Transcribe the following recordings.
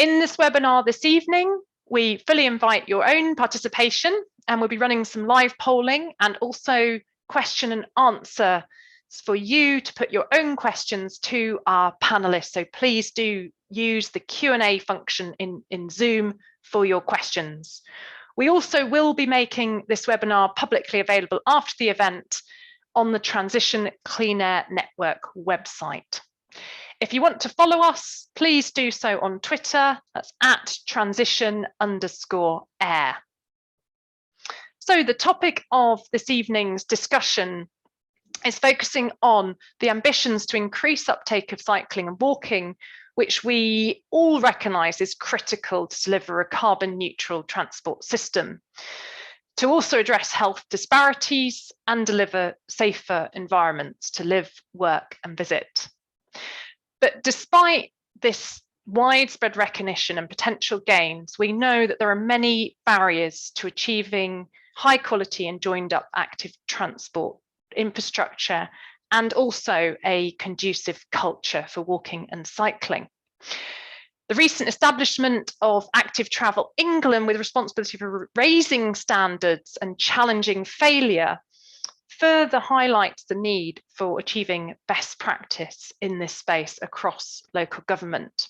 In this webinar this evening, we fully invite your own participation, and we'll be running some live polling and also question and answer for you to put your own questions to our panelists. So please do use the Q&A function in Zoom for your questions. We also will be making this webinar publicly available after the event on the Transition Clean Air Network website. If you want to follow us, please do so on Twitter. That's @transition_air. So the topic of this evening's discussion is focusing on the ambitions to increase uptake of cycling and walking, which we all recognise is critical to deliver a carbon neutral transport system, to also address health disparities and deliver safer environments to live, work and visit. But despite this widespread recognition and potential gains, we know that there are many barriers to achieving high quality and joined up active transport infrastructure and also a conducive culture for walking and cycling. The recent establishment of Active Travel England, with responsibility for raising standards and challenging failure, further highlights the need for achieving best practice in this space across local government.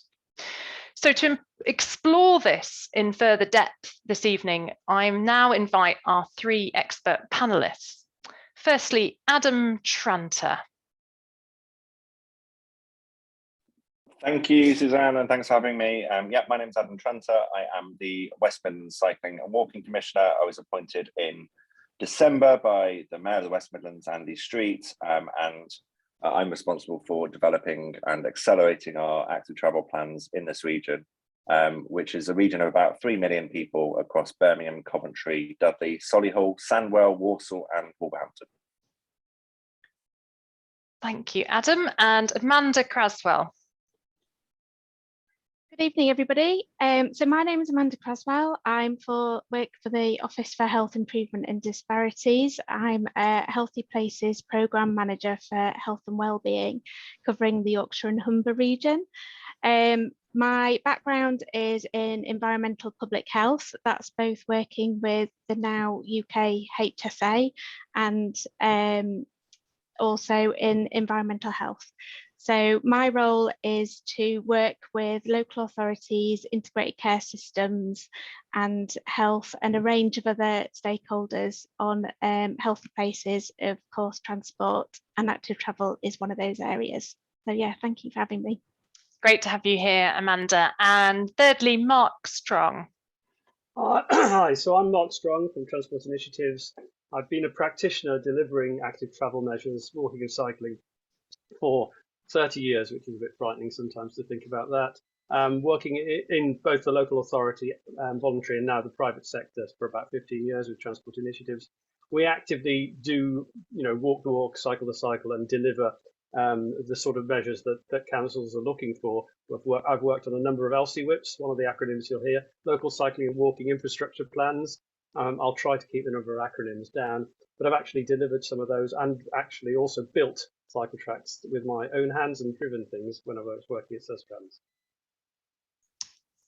So to explore this in further depth this evening, I now invite our three expert panelists. Firstly, Adam Tranter. Thank you, Suzanne, and thanks for having me. My name is Adam Tranter. I am the West Midlands Cycling and Walking Commissioner. I was appointed in December by the Mayor of the West Midlands, Andy Street, and I'm responsible for developing and accelerating our active travel plans in this region, which is a region of about 3 million people across Birmingham, Coventry, Dudley, Solihull, Sandwell, Walsall and Wolverhampton. Thank you, Adam. And Amanda Craswell. Good evening, everybody. So my name is Amanda Craswell. I work for the Office for Health Improvement and Disparities. I'm a Healthy Places Programme Manager for Health and Wellbeing, covering the Yorkshire and Humber region. My background is in environmental public health. That's both working with the now UK HSA and also in environmental health. So my role is to work with local authorities, integrated care systems and health and a range of other stakeholders on healthy places. Of course, transport and active travel is one of those areas. So yeah, thank you for having me. Great to have you here, Amanda. And thirdly, Mark Strong. Hi, so I'm Mark Strong from Transport Initiatives. I've been a practitioner delivering active travel measures, walking and cycling, for 30 years, which is a bit frightening sometimes to think about that. Working in both the local authority, voluntary, and now the private sector for about 15 years with Transport Initiatives. We actively do, walk the walk, cycle the cycle, and deliver the sort of measures that councils are looking for. I've worked on a number of LCWIPs, one of the acronyms you'll hear, local cycling and walking infrastructure plans. I'll try to keep the number of acronyms down, but I've actually delivered some of those and actually also built cycle tracks with my own hands and driven things when I was working at Sustrans.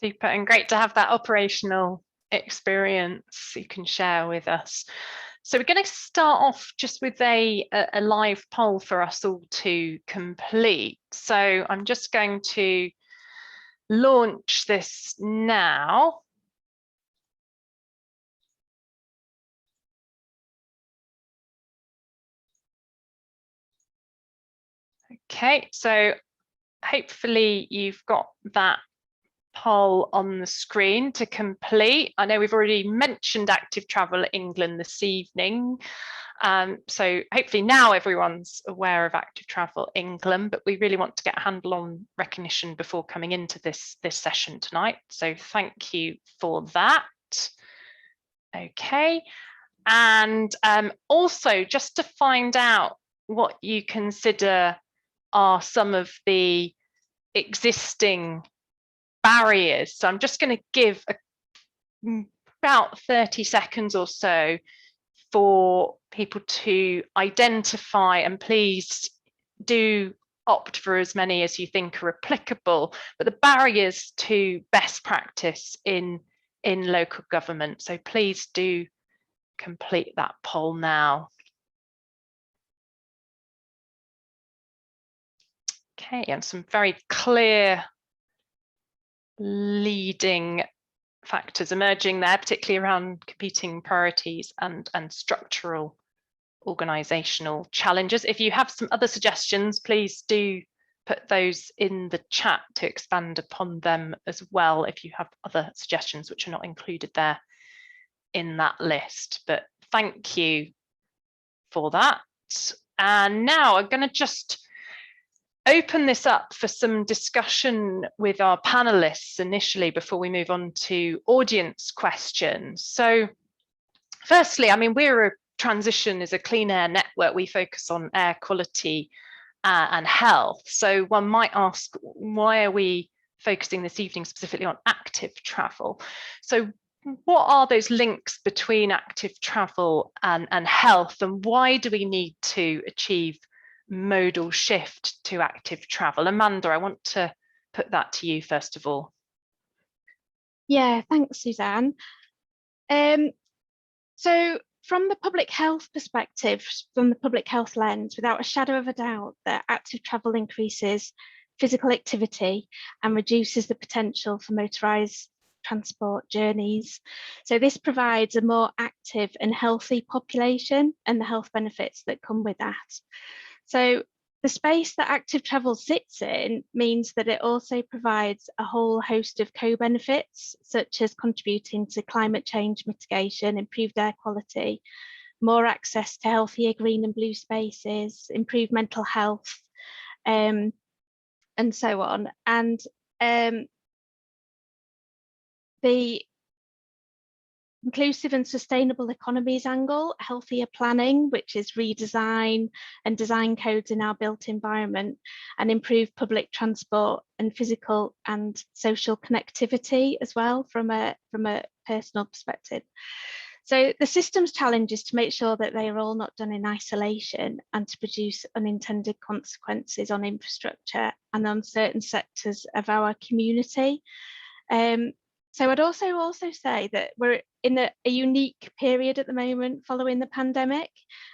Super, and great to have that operational experience you can share with us. So we're going to start off just with a live poll for us all to complete. So I'm just going to launch this now. Okay, so hopefully you've got that poll on the screen to complete. I know we've already mentioned Active Travel England this evening. So hopefully now everyone's aware of Active Travel England, but we really want to get a handle on recognition before coming into this session tonight. So thank you for that. Okay, and also just to find out what you consider are some of the existing barriers. So I'm just going to give about 30 seconds or so for people to identify, and please do opt for as many as you think are applicable, but the barriers to best practice in local government. So please do complete that poll now. Okay, and some very clear leading factors emerging there, particularly around competing priorities and structural organisational challenges. If you have some other suggestions, please do put those in the chat to expand upon them as well, if you have other suggestions which are not included there in that list. But thank you for that. And now I'm going to just open this up for some discussion with our panelists initially before we move on to audience questions. So firstly, I mean, we're a Transition is a clean air network. We focus on air quality and health. So one might ask, why are we focusing this evening specifically on active travel? So what are those links between active travel and health, and why do we need to achieve modal shift to active travel? Amanda, I want to put that to you first of all. Yeah, thanks, Suzanne. So from the public health perspective, from the public health lens, without a shadow of a doubt, that active travel increases physical activity and reduces the potential for motorised transport journeys. So this provides a more active and healthy population and the health benefits that come with that. So the space that active travel sits in means that it also provides a whole host of co-benefits, such as contributing to climate change mitigation, improved air quality, more access to healthier green and blue spaces, improved mental health, and so on. And the inclusive and sustainable economies angle, healthier planning, which is redesign and design codes in our built environment, and improved public transport and physical and social connectivity as well from a personal perspective. So the systems challenge is to make sure that they are all not done in isolation and to produce unintended consequences on infrastructure and on certain sectors of our community. So I'd also say that we're in a unique period at the moment following the pandemic,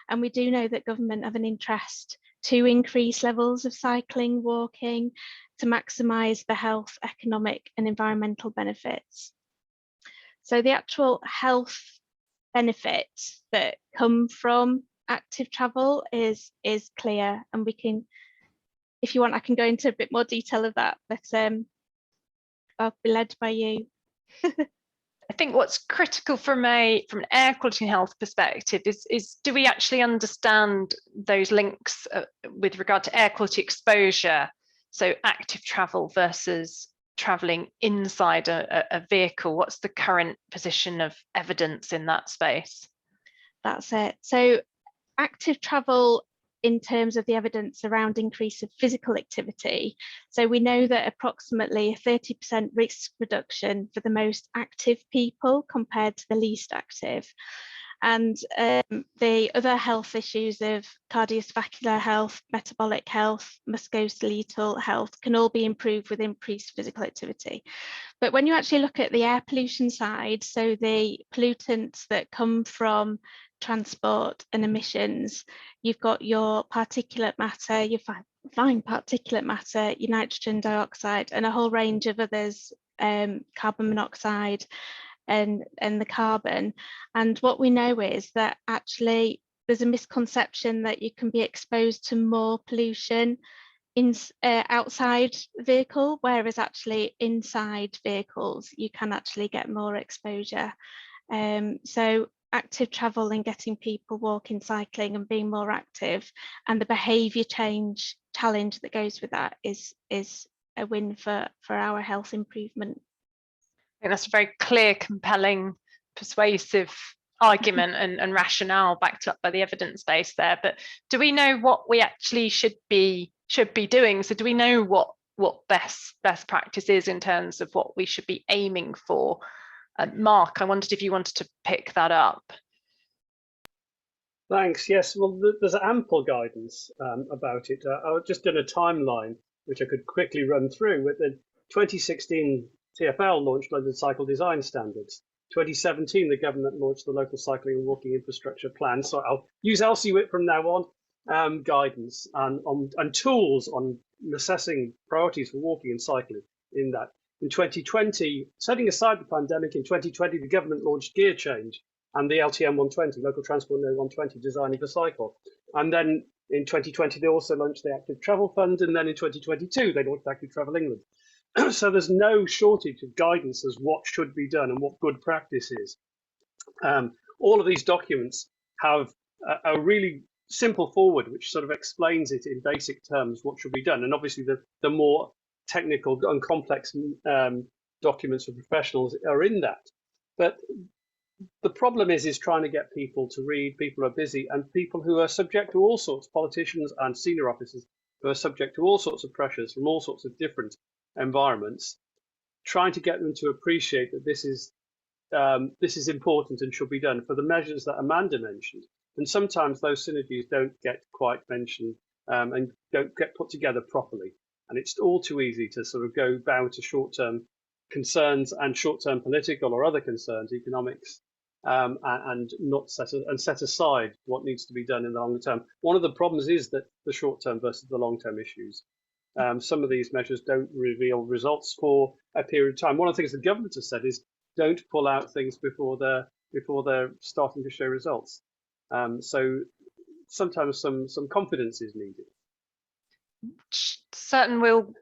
and we do know that government have an interest to increase levels of cycling, walking, to maximise the health, economic and environmental benefits. So the actual health benefits that come from active travel is clear, and we can, if you want, I can go into a bit more detail of that, but I'll be led by you. I think what's critical from an air quality and health perspective is do we actually understand those links with regard to air quality exposure, so active travel versus travelling inside a vehicle? What's the current position of evidence in that space? That's it. So active travel in terms of the evidence around increase of physical activity. So we know that approximately a 30% risk reduction for the most active people compared to the least active. And the other health issues of cardiovascular health, metabolic health, musculoskeletal health can all be improved with increased physical activity. But when you actually look at the air pollution side, so the pollutants that come from transport and emissions, you've got your particulate matter, your fine particulate matter, your nitrogen dioxide, and a whole range of others, carbon monoxide and the carbon. And what we know is that actually there's a misconception that you can be exposed to more pollution outside the vehicle, whereas actually inside vehicles you can actually get more exposure. So active travel and getting people walking, cycling and being more active, and the behaviour change challenge that goes with that is a win for our health improvement. I think that's a very clear, compelling, persuasive argument and rationale backed up by the evidence base there. But do we know what we actually should be doing? So do we know what best practice is in terms of what we should be aiming for? Mark, I wondered if you wanted to pick that up. Thanks. Yes, well, there's ample guidance about it. I've just done a timeline, which I could quickly run through. With the 2016, TfL launched London Cycle Design Standards. 2017, the government launched the Local Cycling and Walking Infrastructure Plan. So I'll use LCWIP from now on, guidance and tools on assessing priorities for walking and cycling in that. In 2020, setting aside the pandemic, in 2020, the government launched Gear Change and the LTM 120, Local Transport No 120, Designing for Cycle. And then in 2020, they also launched the Active Travel Fund. And then in 2022, they launched Active Travel England. So there's no shortage of guidance as what should be done and what good practice is. All of these documents have a really simple forward, which sort of explains it in basic terms, what should be done. And obviously the more technical and complex documents for professionals are in that. But the problem is trying to get people to read. People are busy, and people who are subject to all sorts, politicians and senior officers who are subject to all sorts of pressures from all sorts of different environments, trying to get them to appreciate that this is important and should be done for the measures that Amanda mentioned. And sometimes those synergies don't get quite mentioned and don't get put together properly. And it's all too easy to sort of go bow to short-term concerns and short-term political or other concerns, economics, and not set aside what needs to be done in the longer term. One of the problems is that the short-term versus the long-term issues. Some of these measures don't reveal results for a period of time. One of the things the government has said is don't pull out things before they're starting to show results. So sometimes some confidence is needed. Certain we'll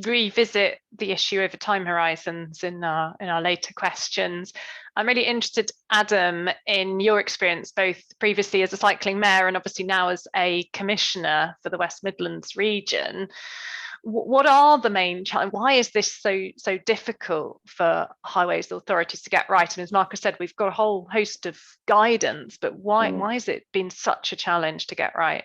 revisit the issue over time horizons in our later questions. I'm really interested, Adam, in your experience, both previously as a cycling mayor and obviously now as a commissioner for the West Midlands region. What are the main challenges? Why is this so difficult for highways authorities to get right? And as Marcus said, we've got a whole host of guidance, but why has it been such a challenge to get right?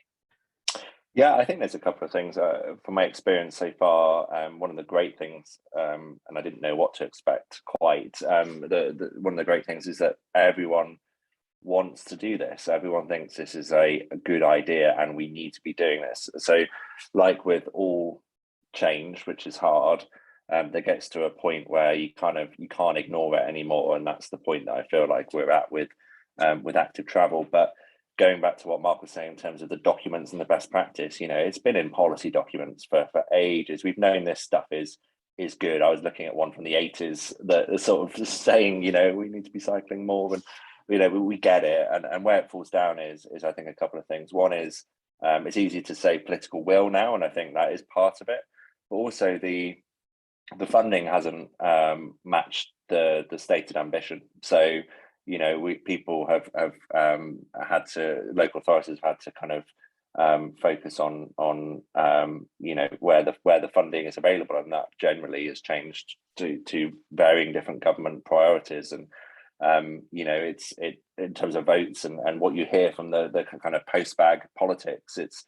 Yeah, I think there's a couple of things from my experience so far. One of the great things, and I didn't know what to expect quite. One of the great things is that everyone wants to do this. Everyone thinks this is a good idea, and we need to be doing this. So, like with all change, which is hard, there gets to a point where you can't ignore it anymore, and that's the point that I feel like we're at with active travel, but. Going back to what Mark was saying in terms of the documents and the best practice, it's been in policy documents for ages. We've known this stuff is good. I was looking at one from the 80s that is sort of just saying, we need to be cycling more, and we get it. And where it falls down is I think a couple of things. One is it's easy to say political will now, and I think that is part of it. But also the funding hasn't matched the stated ambition. So. People have had to, local authorities have had to kind of focus on where the funding is available, and that generally has changed to varying different government priorities. And it's in terms of votes and what you hear from the kind of post-bag politics, it's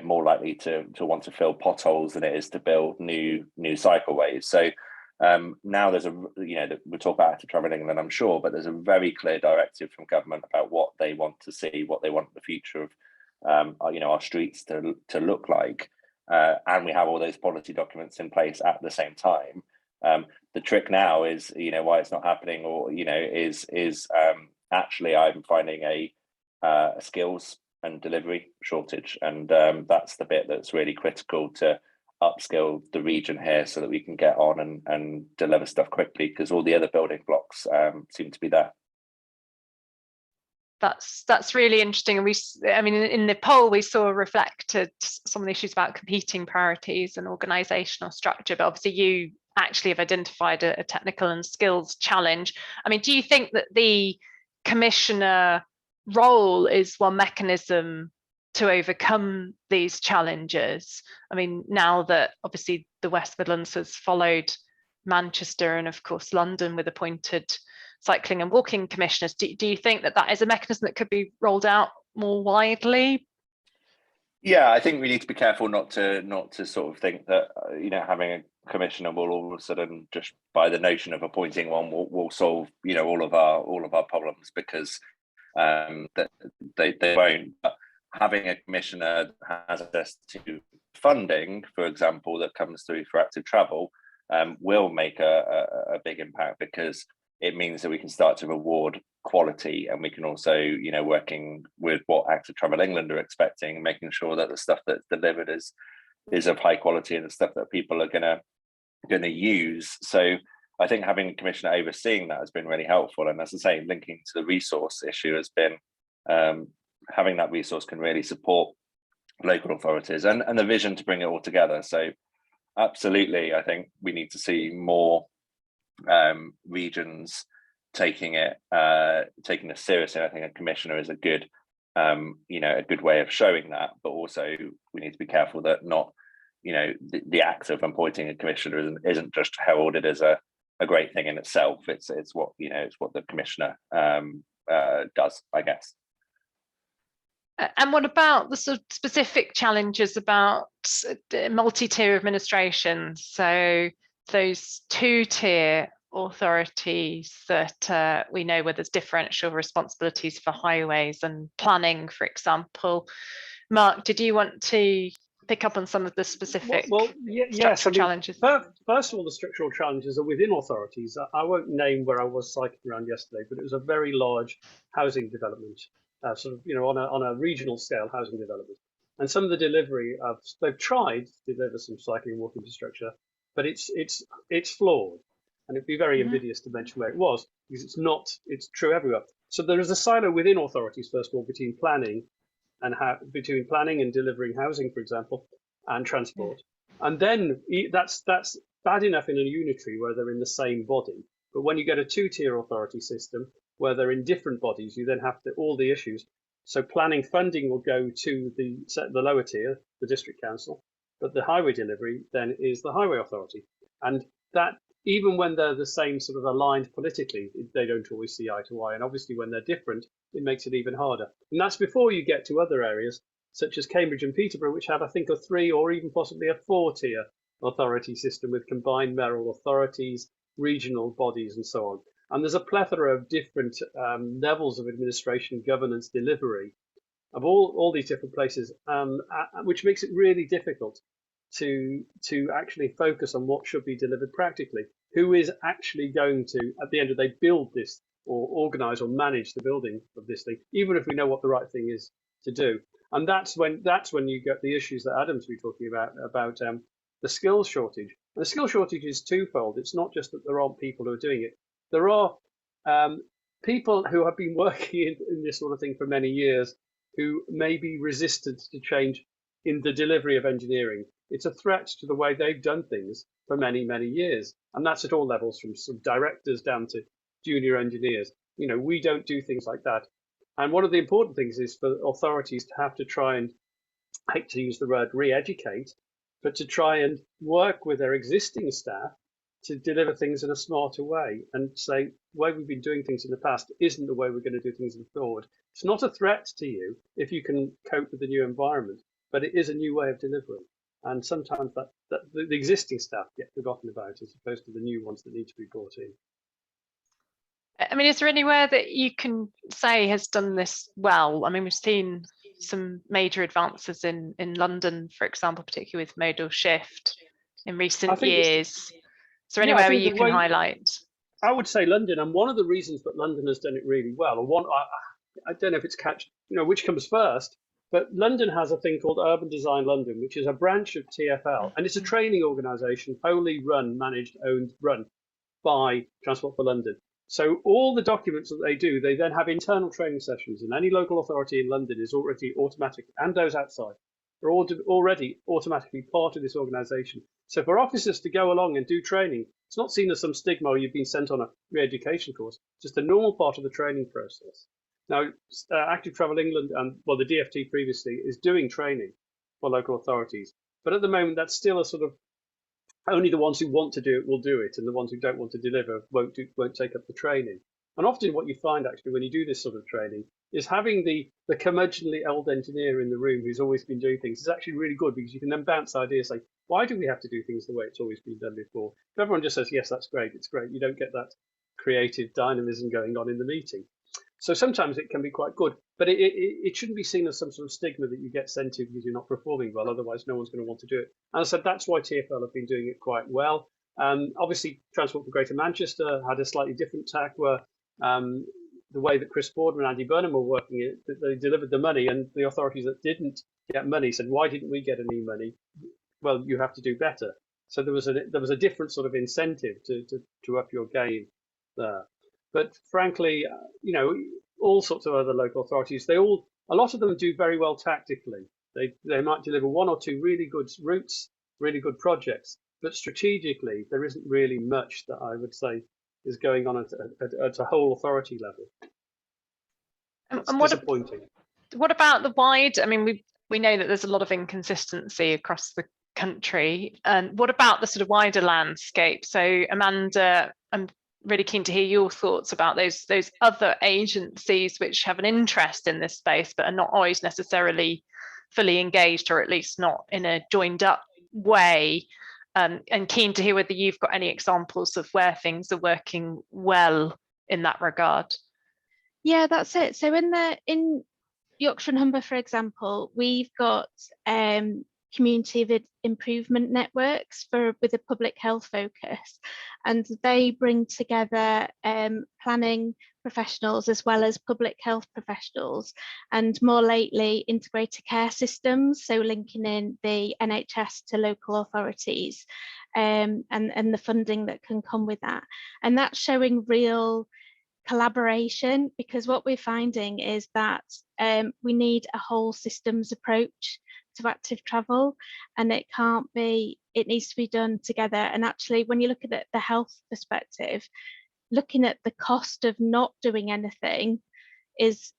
more likely to want to fill potholes than it is to build new cycleways. So. Now there's we'll talk about active travel in England, I'm sure, but there's a very clear directive from government about what they want to see, what they want the future of our streets to look like, and we have all those policy documents in place at the same time. The trick now is why it's not happening, or is actually I'm finding a skills and delivery shortage, and that's the bit that's really critical to upskill the region here so that we can get on and deliver stuff quickly, because all the other building blocks seem to be there. That's really interesting. And in the poll we saw reflected some of the issues about competing priorities and organizational structure, but obviously you actually have identified a technical and skills challenge. Do you think that the commissioner role is one mechanism to overcome these challenges? Now that obviously the West Midlands has followed Manchester and of course London with appointed cycling and walking commissioners, do you think that is a mechanism that could be rolled out more widely? Yeah, I think we need to be careful not to sort of think that having a commissioner will all of a sudden, just by the notion of appointing one, will solve all of our problems, because that they won't. But having a commissioner that has access to funding, for example, that comes through for active travel, will make a big impact, because it means that we can start to reward quality, and we can also, you know, working with what Active Travel England are expecting, making sure that the stuff that's delivered is of high quality and the stuff that people are gonna use. So I think having a commissioner overseeing that has been really helpful. And as I say, linking to the resource issue has been, having that resource can really support local authorities and the vision to bring it all together. So absolutely, I think we need to see more regions taking this seriously. I think a commissioner is a good, you know, a good way of showing that. But also, we need to be careful that not, you know, the act of appointing a commissioner isn't just heralded as a great thing in itself. It's what, you know, it's what the commissioner does, I guess. And what about the sort of specific challenges about multi-tier administrations? So those two-tier authorities that we know where there's differential responsibilities for highways and planning, for example. Mark, did you want to pick up on some of the specific structural challenges? First of all, the structural challenges are within authorities. I won't name where I was cycling around yesterday, but it was a very large housing development, sort of, you know, on a regional scale housing development. And some of the delivery they've tried to deliver some cycling and walking infrastructure, but it's flawed. And it'd be very invidious to mention where it was, because it's true everywhere. So there is a silo within authorities, first of all, between planning and delivering housing, for example, and transport. And then that's bad enough in a unitary where they're in the same body. But when you get a two-tier authority system where they're in different bodies, you then have all the issues. So planning funding will go to the lower tier, the district council, but the highway delivery then is the highway authority. And that, even when they're the same sort of aligned politically, they don't always see eye to eye. And obviously when they're different, it makes it even harder. And that's before you get to other areas, such as Cambridge and Peterborough, which have, I think, a 3 or even possibly a 4-tier authority system with combined mayoral authorities, regional bodies, and so on. And there's a plethora of different levels of administration, governance, delivery of all these different places, which makes it really difficult to actually focus on what should be delivered practically. Who is actually going to, at the end of the day, build this or organize or manage the building of this thing, even if we know what the right thing is to do. And that's when you get the issues that Adam's been talking about the skills shortage. And the skills shortage is twofold. It's not just that there aren't people who are doing it. There are people who have been working in this sort of thing for many years who may be resistant to change in the delivery of engineering. It's a threat to the way they've done things for many, many years. And that's at all levels, from some directors down to junior engineers. You know, we don't do things like that. And one of the important things is for authorities to have to try and, I hate to use the word re-educate, but to try and work with their existing staff to deliver things in a smarter way and say, the way we've been doing things in the past isn't the way we're going to do things forward. It's not a threat to you if you can cope with the new environment, but it is a new way of delivering. And sometimes that the existing staff get forgotten about as opposed to the new ones that need to be brought in. I mean, is there anywhere that you can say has done this well? I mean, we've seen some major advances in London, for example, particularly with modal shift in recent years. Is there anywhere you can highlight? I would say London, and one of the reasons that London has done it really well, or one, I don't know if it's which comes first, but London has a thing called Urban Design London, which is a branch of TfL, and it's a training organisation, wholly run, managed, owned, run by Transport for London. So all the documents that they do, they then have internal training sessions, and any local authority in London is already automatic, and those outside are already automatically part of this organisation. So for officers to go along and do training, it's not seen as some stigma or you've been sent on a re-education course, just a normal part of the training process. Now, Active Travel England, and well, the DFT previously, is doing training for local authorities. But at the moment, that's still a sort of, only the ones who want to do it will do it, and the ones who don't want to deliver won't take up the training. And often what you find, actually, when you do this sort of training, is having the curmudgeonly old engineer in the room who's always been doing things is actually really good, because you can then bounce ideas like, why do we have to do things the way it's always been done before? If everyone just says, yes, that's great, it's great, you don't get that creative dynamism going on in the meeting. So sometimes it can be quite good, but it shouldn't be seen as some sort of stigma that you get sent to because you're not performing well. Otherwise, no one's going to want to do it. And I said that's why TfL have been doing it quite well. Obviously, Transport for Greater Manchester had a slightly different tack where the way that Chris Boardman and Andy Burnham were working it, that they delivered the money, and the authorities that didn't get money said, "Why didn't we get any money?" Well, you have to do better. So there was a different sort of incentive to up your game there. But frankly, all sorts of other local authorities, a lot of them do very well tactically. They might deliver one or two really good routes, really good projects, but strategically there isn't really much that I would say is going on at a whole authority level. It's disappointing. What about the wide? I mean, we know that there's a lot of inconsistency across the country. And what about the sort of wider landscape? So, Amanda, I'm really keen to hear your thoughts about those other agencies which have an interest in this space, but are not always necessarily fully engaged, or at least not in a joined up way. And keen to hear whether you've got any examples of where things are working well in that regard. Yeah, that's it. So in Yorkshire and Humber, for example, we've got community improvement networks with a public health focus, and they bring together planning professionals as well as public health professionals, and more lately integrated care systems, so linking in the NHS to local authorities, and the funding that can come with that. And that's showing real collaboration, because what we're finding is that we need a whole systems approach to active travel, and it needs to be done together. And actually, when you look at it, the health perspective, looking at the cost of not doing anything is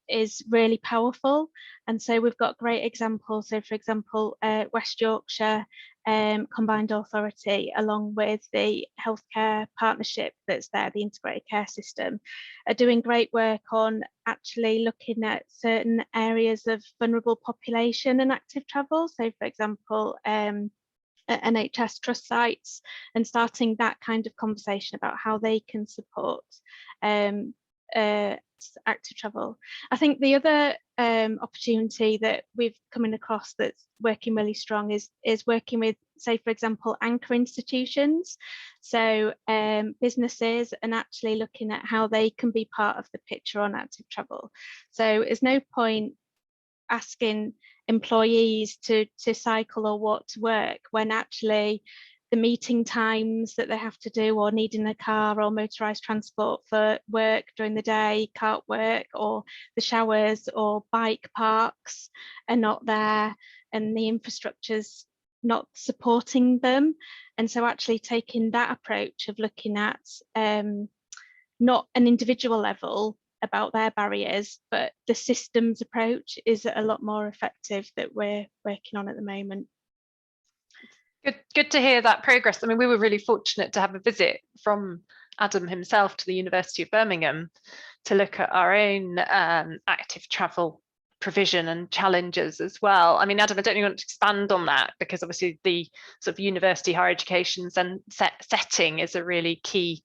really powerful. And so we've got great examples. So for example, West Yorkshire Combined Authority, along with the healthcare partnership that's there, the integrated care system, are doing great work on actually looking at certain areas of vulnerable population and active travel. So for example, NHS trust sites, and starting that kind of conversation about how they can support active travel. I think the other opportunity that we've coming across that's working really strong is working with, say, for example, anchor institutions, so businesses, and actually looking at how they can be part of the picture on active travel. So there's no point asking employees to cycle or walk to work when actually the meeting times that they have to do, or needing a car or motorised transport for work during the day, cart work, or the showers or bike parks are not there, and the infrastructure's not supporting them. And so actually taking that approach of looking at not an individual level about their barriers, but the systems approach is a lot more effective that we're working on at the moment. Good to hear that progress. I mean, we were really fortunate to have a visit from Adam himself to the University of Birmingham to look at our own active travel provision and challenges as well. I mean, Adam, I don't want to expand on that, because obviously the sort of university higher education setting is a really key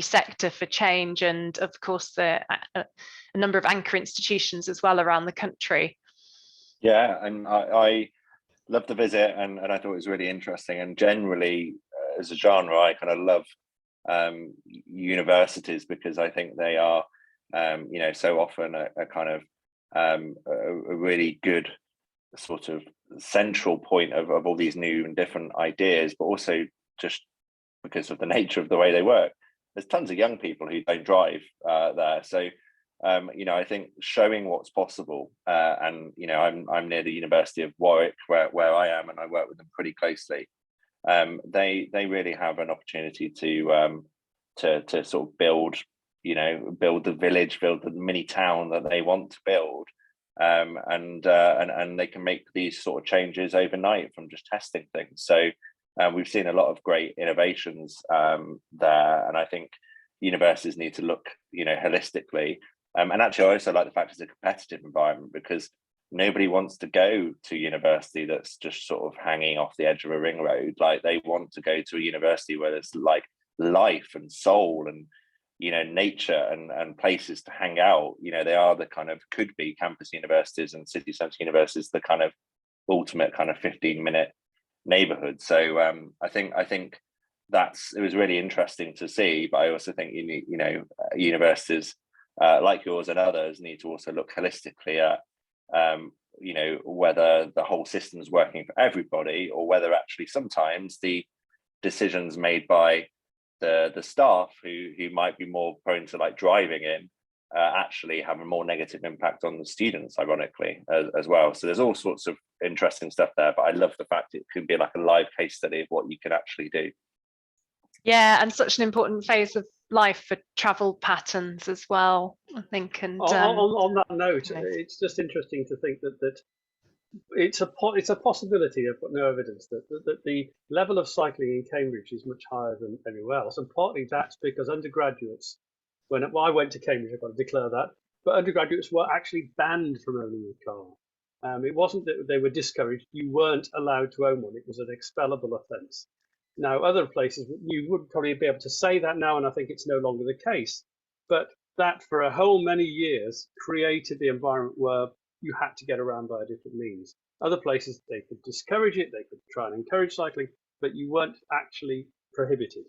sector for change, and of course a number of anchor institutions as well around the country. Yeah, and I loved the visit, and I thought it was really interesting. And generally, as a genre, I kind of love universities, because I think they are, so often a kind of a really good sort of central point of all these new and different ideas, but also just because of the nature of the way they work. There's tons of young people who don't drive there, so I think showing what's possible, and I'm near the University of Warwick where I am, and I work with them pretty closely. They really have an opportunity to sort of build the village, build the mini town that they want to build, and they can make these sort of changes overnight from just testing things. So we've seen a lot of great innovations there, and I think universities need to look holistically. And actually, I also like the fact it's a competitive environment, because nobody wants to go to university that's just sort of hanging off the edge of a ring road. Like, they want to go to a university where there's like life and soul, and nature and places to hang out. They are the kind of, could be campus universities and city centre universities, the kind of ultimate kind of 15-minute neighborhood. So I think it was really interesting to see, but I also think universities like yours and others need to also look holistically at whether the whole system's working for everybody, or whether actually sometimes the decisions made by the staff who might be more prone to like driving in actually have a more negative impact on the students, ironically, as well. So there's all sorts of interesting stuff there, but I love the fact it could be like a live case study of what you can actually do. Yeah, and such an important phase of life for travel patterns as well, I think. And on that note, it's just interesting to think that it's a possibility. I've got no evidence that the level of cycling in Cambridge is much higher than anywhere else, and partly that's because undergraduates, when I went to Cambridge, I've got to declare that, but undergraduates were actually banned from owning a car. It wasn't that they were discouraged; you weren't allowed to own one. It was an expellable offence. Now, other places, you would probably be able to say that now, and I think it's no longer the case. But that, for a whole many years, created the environment where you had to get around by different means. Other places, they could discourage it, they could try and encourage cycling, but you weren't actually prohibited.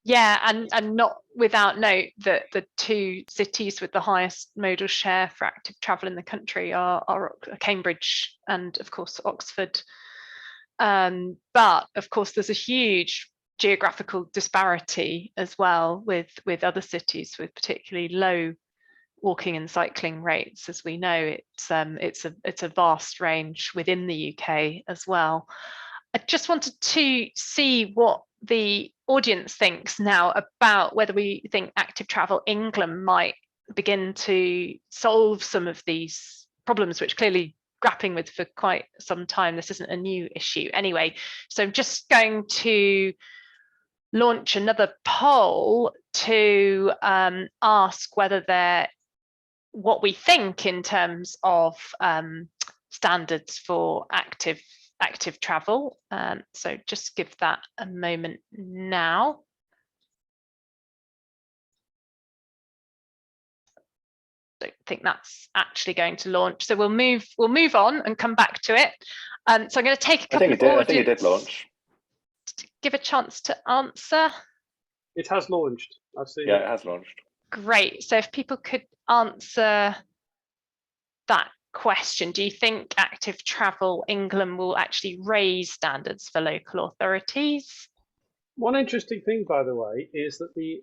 Yeah, and not without note that the two cities with the highest modal share for active travel in the country are Cambridge and, of course, Oxford. But of course, there's a huge geographical disparity as well with other cities with particularly low walking and cycling rates. As we know, it's a vast range within the UK as well. I just wanted to see what the audience thinks now about whether we think Active Travel England might begin to solve some of these problems, which clearly grappling with for quite some time. This isn't a new issue anyway. So I'm just going to launch another poll to ask whether what we think in terms of standards for active travel. So just give that a moment now. Don't think that's actually going to launch, so we'll move on and come back to it. So I'm going to take a couple of audience. I think it did launch. Give a chance to answer. It has launched. I've seen it has launched. Great. So if people could answer that question, do you think Active Travel England will actually raise standards for local authorities? One interesting thing, by the way, is that the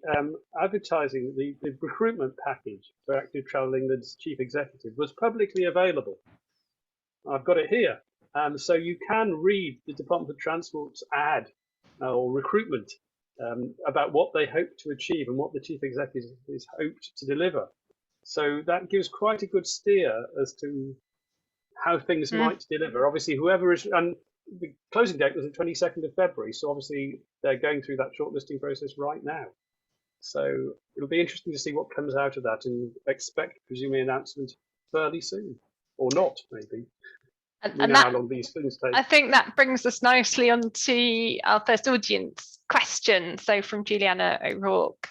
advertising, the recruitment package for Active Travel England's chief executive was publicly available. I've got it here. So you can read the Department for Transport's ad or recruitment about what they hope to achieve and what the chief executive is hoped to deliver. So that gives quite a good steer as to how things might deliver. Obviously, whoever is, and the closing date was the 22nd of February, so obviously they're going through that shortlisting process right now. So it'll be interesting to see what comes out of that, and expect presumably an announcement fairly soon, or not, maybe. We know how long these things take. I think that brings us nicely onto our first audience question. So from Juliana O'Rourke,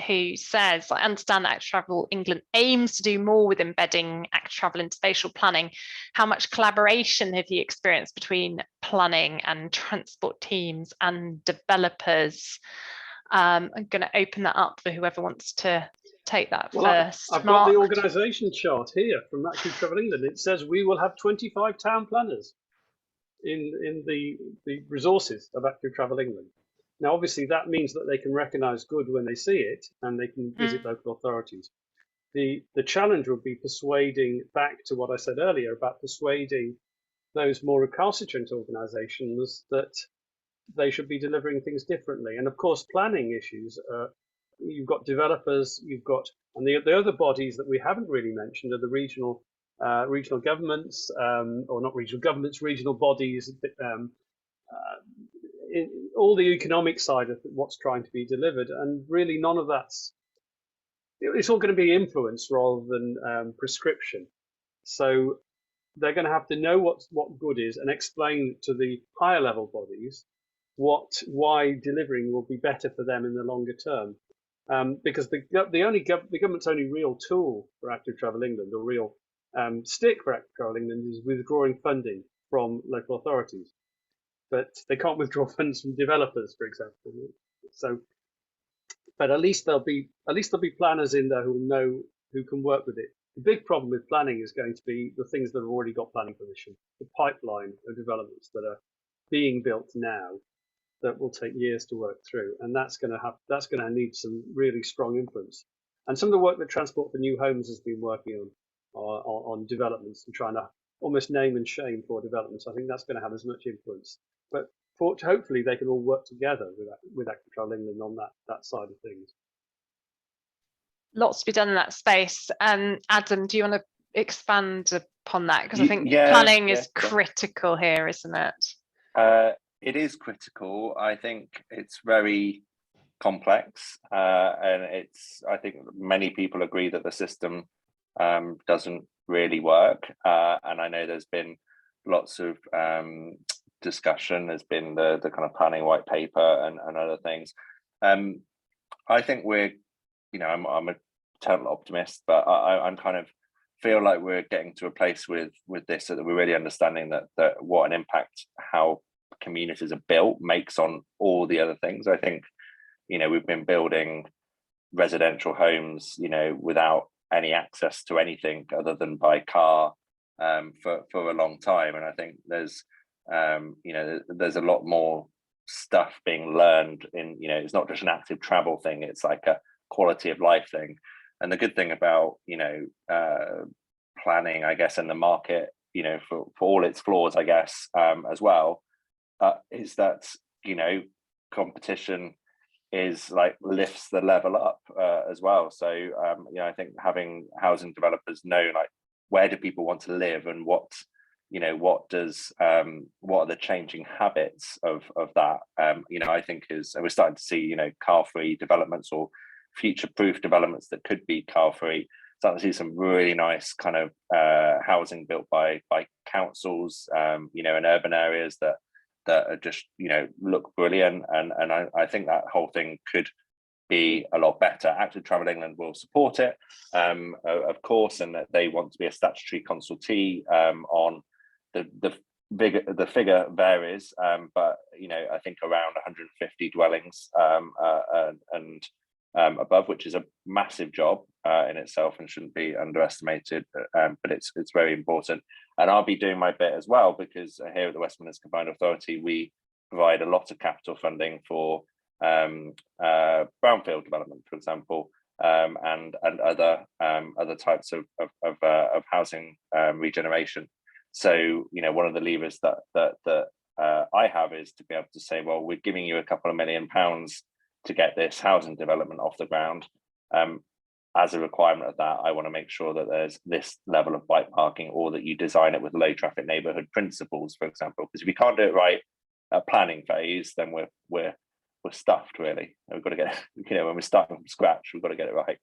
who says, I understand that Active Travel England aims to do more with embedding active travel into spatial planning. How much collaboration have you experienced between planning and transport teams and developers? I'm going to open that up for whoever wants to take that first. I've got the organisation chart here from Active Travel England. It says we will have 25 town planners in the resources of Active Travel England. Now, obviously, that means that they can recognise good when they see it, and they can visit local authorities. The challenge would be persuading, back to what I said earlier, about persuading those more recalcitrant organisations that they should be delivering things differently. And of course, planning issues, you've got developers, you've got, and the other bodies that we haven't really mentioned are the regional governments, or not regional governments, regional bodies, in all the economic side of what's trying to be delivered, and really none of it's all going to be influence rather than prescription. So they're going to have to know what good is and explain to the higher level bodies why delivering will be better for them in the longer term. Because the government's only real tool for Active Travel England, or real stick for Active Travel England, is withdrawing funding from local authorities. But they can't withdraw funds from developers, for example. So, but at least there'll be planners in there who can work with it. The big problem with planning is going to be the things that have already got planning permission, the pipeline of developments that are being built now that will take years to work through, and that's going to need some really strong influence. And some of the work that Transport for New Homes has been working on developments and trying to almost name and shame for developments, I think that's going to have as much influence. But hopefully they can all work together with Active Travel England on that side of things. Lots to be done in that space. Adam, do you want to expand upon that? Because I think planning is critical here, isn't it? It is critical. I think it's very complex, and I think many people agree that the system doesn't really work. And I know there's been lots of discussion. There's been the kind of planning white paper and other things. I think I'm a total optimist, but I'm kind of feel like we're getting to a place with this, so that we're really understanding that what an impact how communities are built makes on all the other things. I think, we've been building residential homes, without any access to anything other than by car for a long time. And I think there's a lot more stuff being learned in, it's not just an active travel thing, it's like a quality of life thing. And the good thing about, planning, I guess, in the market, for all its flaws, I guess, as well, is that, competition is like lifts the level up as well. So, I think having housing developers know, like, where do people want to live, and what are the changing habits of that, I think we're starting to see, car-free developments or future-proof developments that could be car-free. Starting to see some really nice kind of housing built by councils, in urban areas that are just, look brilliant. And I think that whole thing could be a lot better. Active Travel England will support it, of course, and that they want to be a statutory consultee on the figure varies, but I think around 150 dwellings and above, which is a massive job in itself and shouldn't be underestimated, but it's very important. And I'll be doing my bit as well, because here at the West Midlands Combined Authority, we provide a lot of capital funding for brownfield development, for example, and other types of housing regeneration. So, one of the levers that I have is to be able to say, well, we're giving you a couple of £1 million to get this housing development off the ground. As a requirement of that, I want to make sure that there's this level of bike parking, or that you design it with low traffic neighbourhood principles, for example. Because if we can't do it right at planning phase, then we're stuffed, really. And we've got to get, when we're starting from scratch, we've got to get it right.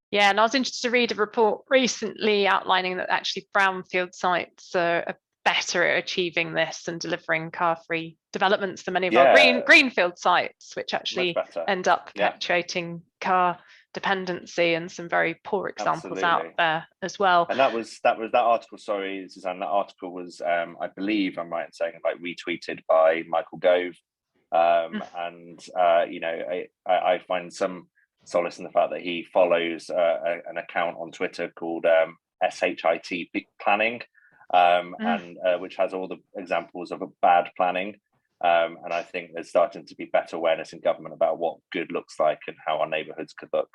Yeah, and I was interested to read a report recently outlining that actually brownfield sites are better at achieving this and delivering car-free developments than many of our greenfield sites, which actually end up perpetuating car dependency, and some very poor examples out there as well. And that article, sorry, Suzanne, that article was, I believe I'm right in saying, like, retweeted by Michael Gove. And I find some solace in the fact that he follows an account on Twitter called SHIT Planning, and which has all the examples of a bad planning. And I think there's starting to be better awareness in government about what good looks like and how our neighbourhoods could look.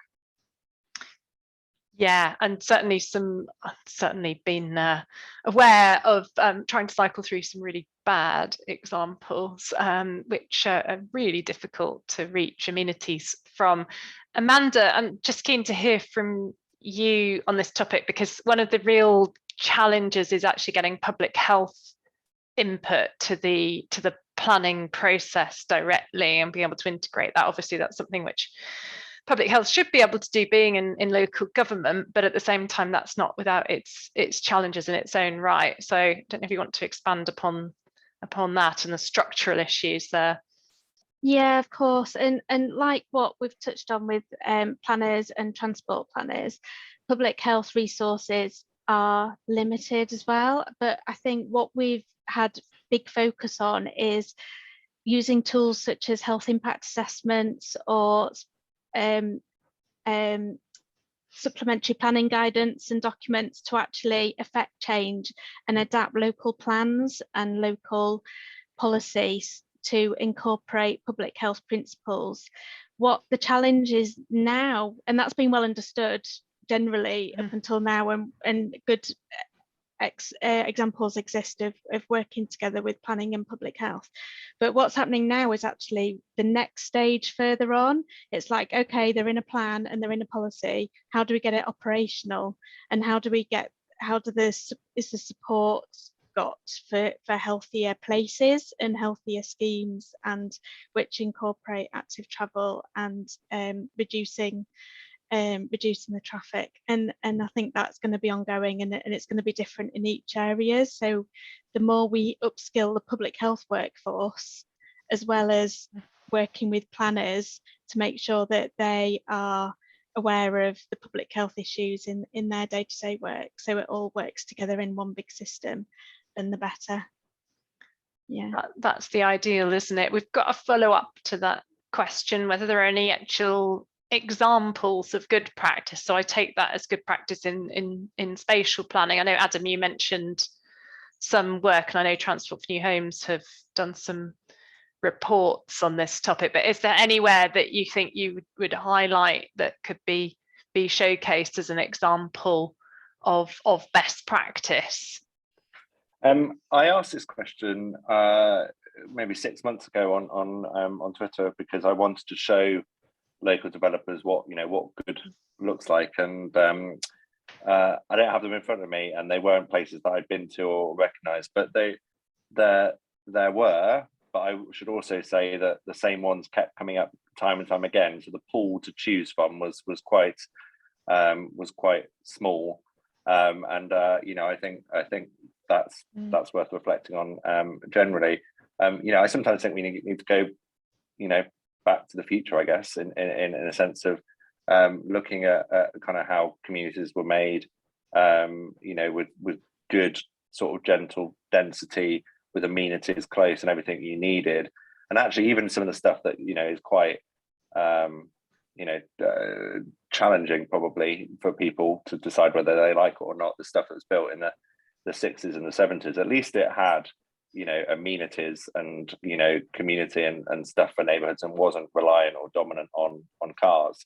Yeah, and certainly been aware of trying to cycle through some really bad examples, which are really difficult to reach amenities from. Amanda, I'm just keen to hear from you on this topic, because one of the real challenges is actually getting public health input to the planning process directly and being able to integrate that. Obviously, that's something which public health should be able to do, being in local government, but at the same time, that's not without its challenges in its own right. So I don't know if you want to expand upon that and the structural issues there. Yeah, of course. And like what we've touched on with planners and transport planners, public health resources are limited as well. But I think what we've had big focus on is using tools such as health impact assessments or um, um, supplementary planning guidance and documents to actually affect change and adapt local plans and local policies to incorporate public health principles. What the challenge is now, and that's been well understood generally up until now, and good examples exist of working together with planning and public health. But what's happening now is actually the next stage further on. It's like, okay, they're in a plan and they're in a policy. How do we get it operational? And how do is the support got for healthier places and healthier schemes, and which incorporate active travel and reducing the traffic, and I think that's going to be ongoing, and it's going to be different in each area. So the more we upskill the public health workforce, as well as working with planners to make sure that they are aware of the public health issues in their day-to-day work, so it all works together in one big system, then the better. Yeah, that's the ideal, isn't it? We've got a follow-up to that question, whether there are any actual examples of good practice. So I take that as good practice in spatial planning. I know, Adam, you mentioned some work, and I know Transport for New Homes have done some reports on this topic, but is there anywhere that you think you would highlight that could be showcased as an example of best practice? I asked this question maybe 6 months ago on Twitter, because I wanted to show local developers what good looks like, and I don't have them in front of me, and they weren't places that I'd been to or recognised, but there were. But I should also say that the same ones kept coming up time and time again, so the pool to choose from was quite small, and I think that's worth reflecting on generally. I sometimes think we need to go back to the future, I guess, in a sense of looking at kind of how communities were made, with good sort of gentle density, with amenities close and everything you needed. And actually, even some of the stuff that is quite challenging probably for people to decide whether they like it or not, the stuff that was built in the 60s and the 70s, at least it had amenities and community and stuff for neighborhoods, and wasn't reliant or dominant on cars.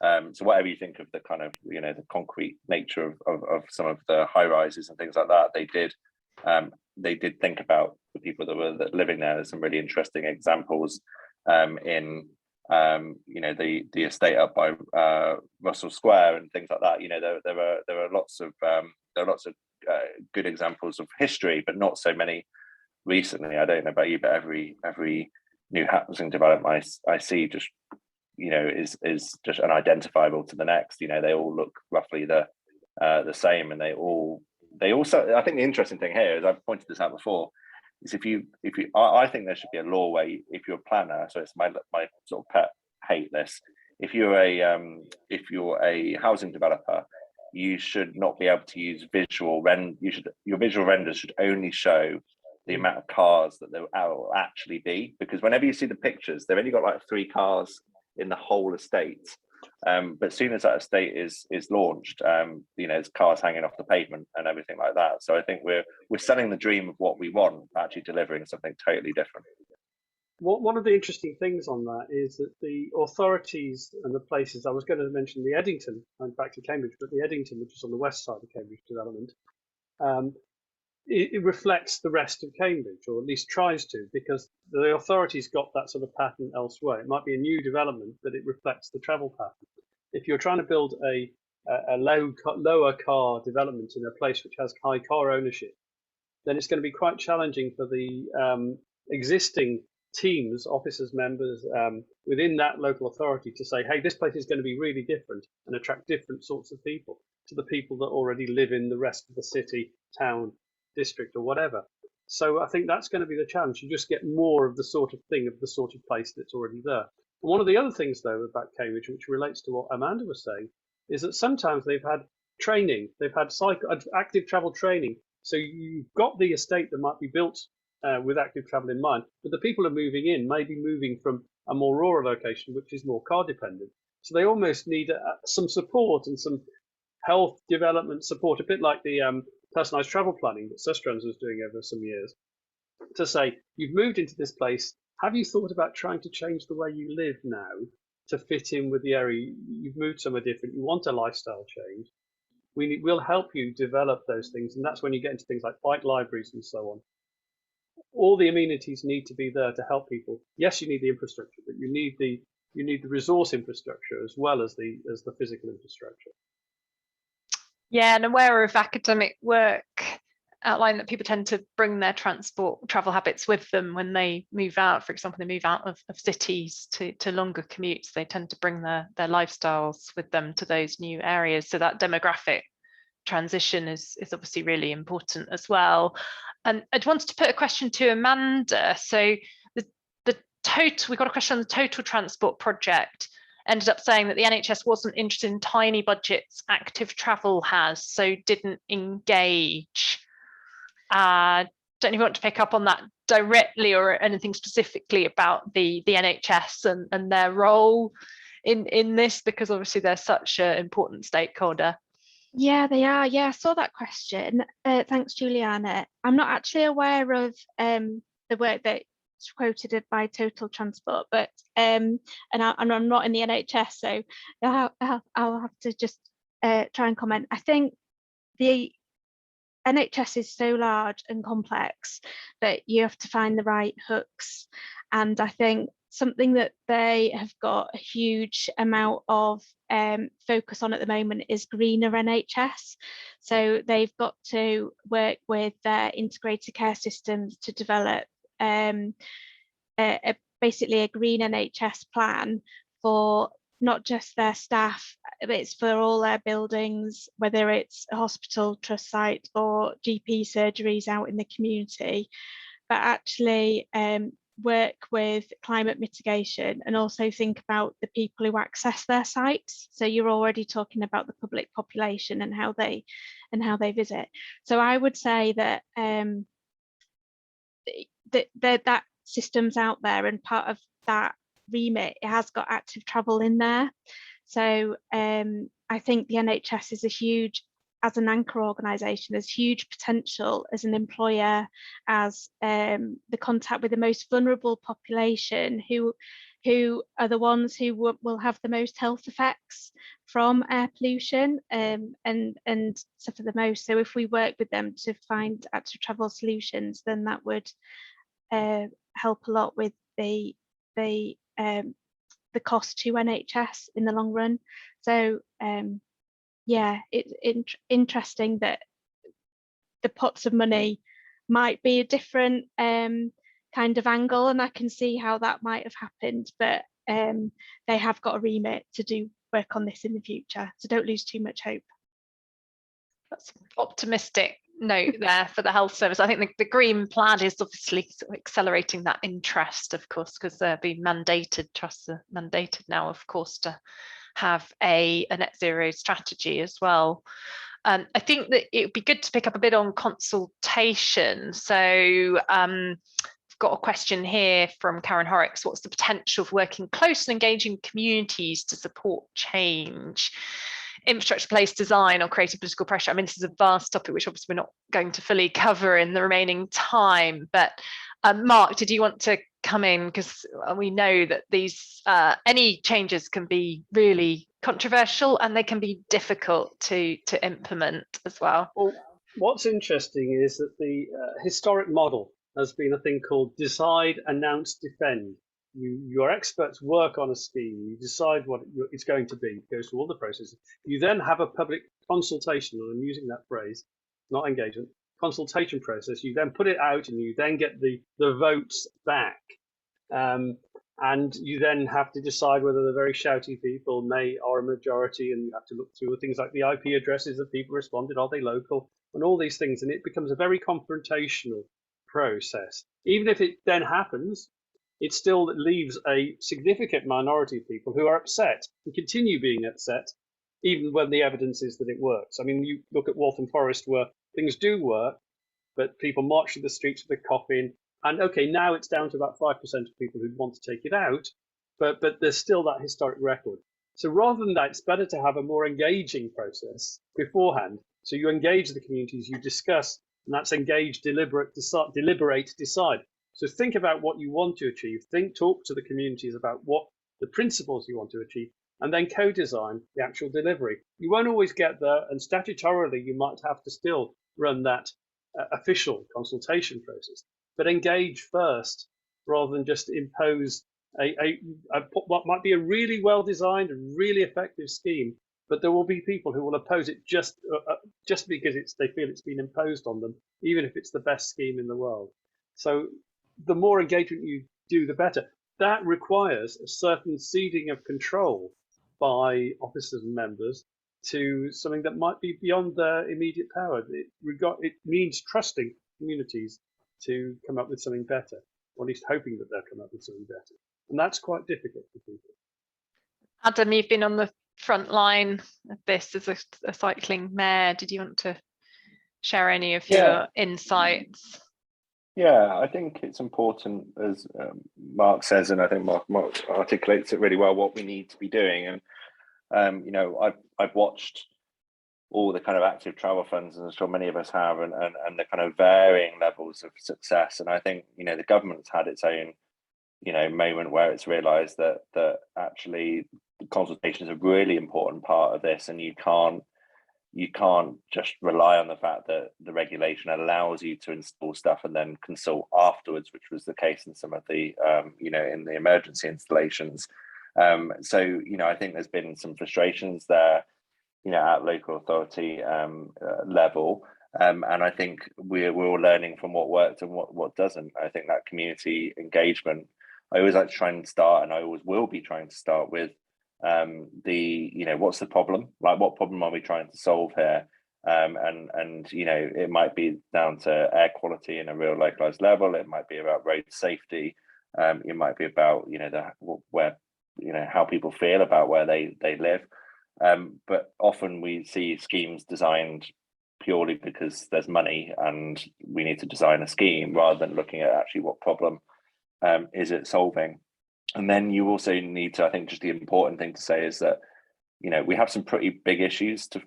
So whatever you think of the kind of the concrete nature of some of the high rises and things like that, they did think about the people that were living there. There's some really interesting examples in the estate up by Russell Square and things like that. There are lots of good examples of history, but not so many recently. I don't know about you, but every new housing development I see just is just unidentifiable to the next. They all look roughly the same, and they also, I think the interesting thing here is, I've pointed this out before, is I think there should be a law where if you're a planner, so it's my sort of pet hate this, if you're a housing developer, you should not be able to use visual your visual renders should only show the amount of cars that there will actually be, because whenever you see the pictures, they've only got like 3 cars in the whole estate. But as soon as that estate is launched, there's cars hanging off the pavement and everything like that. So I think we're selling the dream of what we want, actually delivering something totally different. One of the interesting things on that is that the authorities and the places, I was going to mention the Eddington, and back to Cambridge, but the Eddington, which is on the west side of Cambridge development, it reflects the rest of Cambridge, or at least tries to, because the authorities got that sort of pattern elsewhere. It might be a new development, but it reflects the travel pattern. If you're trying to build a lower car development in a place which has high car ownership, then it's going to be quite challenging for the existing teams, officers, members within that local authority to say, hey, this place is going to be really different and attract different sorts of people to the people that already live in the rest of the city, town, district, or whatever. So I think that's going to be the challenge. You just get more of the sort of thing, of the sort of place that's already there. And one of the other things, though, about Cambridge, which relates to what Amanda was saying, is that sometimes they've had training, they've had active travel training. So you've got the estate that might be built with active travel in mind, but the people who are moving in may be moving from a more rural location, which is more car dependent. So they almost need some support and some health development support, a bit like the personalised travel planning that Sustrans was doing over some years, to say, you've moved into this place, have you thought about trying to change the way you live now to fit in with the area? You've moved somewhere different, you want a lifestyle change. We'll help you develop those things, and that's when you get into things like bike libraries and so on. All the amenities need to be there to help people. Yes, you need the infrastructure, but you need the resource infrastructure as well as the physical infrastructure. Yeah, and aware of academic work outline that people tend to bring their travel habits with them when they move out. For example, they move out of cities to longer commutes. They tend to bring their lifestyles with them to those new areas. So that demographic transition is obviously really important as well. And I'd wanted to put a question to Amanda. So the total, we got a question on the total transport project. Ended up saying that the NHS wasn't interested in tiny budgets active travel has, so didn't engage. Don't know if you want to pick up on that directly or anything specifically about the NHS and their role in this, because obviously they're such an important stakeholder. Yeah, they are. Yeah, I saw that question. Thanks, Juliana. I'm not actually aware of the work that quoted by Total Transport, but and I'm not in the NHS, so I'll have to just try and comment. I think the NHS is so large and complex that you have to find the right hooks, and I think something that they have got a huge amount of focus on at the moment is greener NHS. So they've got to work with their integrated care systems to develop basically a green NHS plan for not just their staff, but it's for all their buildings, whether it's a hospital, trust site, or GP surgeries out in the community, but actually work with climate mitigation and also think about the people who access their sites. So you're already talking about the public population and how they visit. So I would say that that system's out there, and part of that remit, it has got active travel in there. So I think the NHS is as an anchor organisation, there's huge potential as an employer, as the contact with the most vulnerable population who are the ones who will have the most health effects from air pollution and suffer the most. So if we work with them to find active travel solutions, then that would help a lot with the cost to NHS in the long run. So yeah, it's interesting that the pots of money might be a different kind of angle, and I can see how that might have happened, but they have got a remit to do work on this in the future, so don't lose too much hope. That's an optimistic note there for the health service. I think the green plan is obviously sort of accelerating that interest, of course, because they're being mandated, trusts are mandated now, of course, to have a net zero strategy as well. I think that it would be good to pick up a bit on consultation. So I've got a question here from Karen Horrocks. What's the potential for working close and engaging communities to support change? Infrastructure, place design, or creating political pressure? I mean, this is a vast topic which obviously we're not going to fully cover in the remaining time, but Mark, did you want to come in, because we know that these any changes can be really controversial and they can be difficult to implement as well. Well, what's interesting is that the historic model has been a thing called decide, announce, defend. Your experts work on a scheme, you decide what it's going to be, it goes through all the processes. You then have a public consultation, and I'm using that phrase, not engagement, consultation process. You then put it out and you then get the votes back. And you then have to decide whether the very shouty people are a majority, and you have to look through things like the IP addresses that people responded, are they local, and all these things. And it becomes a very confrontational process. Even if it then happens, it still leaves a significant minority of people who are upset and continue being upset, even when the evidence is that it works. I mean, you look at Waltham Forest where things do work, but people march through the streets with a coffin. And okay, now it's down to about 5% of people who want to take it out, but there's still that historic record. So rather than that, it's better to have a more engaging process beforehand. So you engage the communities, you discuss, and that's engage, deliberate, decide. So think about what you want to achieve. Talk to the communities about what the principles you want to achieve, and then co-design the actual delivery. You won't always get there, and statutorily, you might have to still run that official consultation process, but engage first rather than just impose what might be a really well-designed and really effective scheme, but there will be people who will oppose it just because they feel it's been imposed on them, even if it's the best scheme in the world. So the more engagement you do, the better. That requires a certain ceding of control by officers and members to something that might be beyond their immediate power. It means trusting communities to come up with something better, or at least hoping that they'll come up with something better. And that's quite difficult for people. Adam, you've been on the front line of this as a cycling mayor. Did you want to share any of your insights? Yeah, I think it's important, as Mark says, and I think Mark articulates it really well, what we need to be doing. And, you know, I've watched all the kind of active travel funds, and I'm sure many of us have, and the kind of varying levels of success. And I think, you know, the government's had its own, you know, moment where it's realised that actually consultation is a really important part of this, and you can't just rely on the fact that the regulation allows you to install stuff and then consult afterwards, which was the case in some of the, you know, in the emergency installations. So, you know, I think there's been some frustrations there, you know, at local authority level. And I think we're all learning from what worked and what doesn't. I think that community engagement, I always like to try and start, and I always will be trying to start with, you know, what's the problem? Like, what problem are we trying to solve here? And you know, it might be down to air quality in a real localized level. It might be about road safety. It might be about, you know, where, you know, how people feel about where they live. But often we see schemes designed purely because there's money and we need to design a scheme, rather than looking at actually what problem is it solving. And then you also need to, I think, just the important thing to say is that, you know, we have some pretty big issues to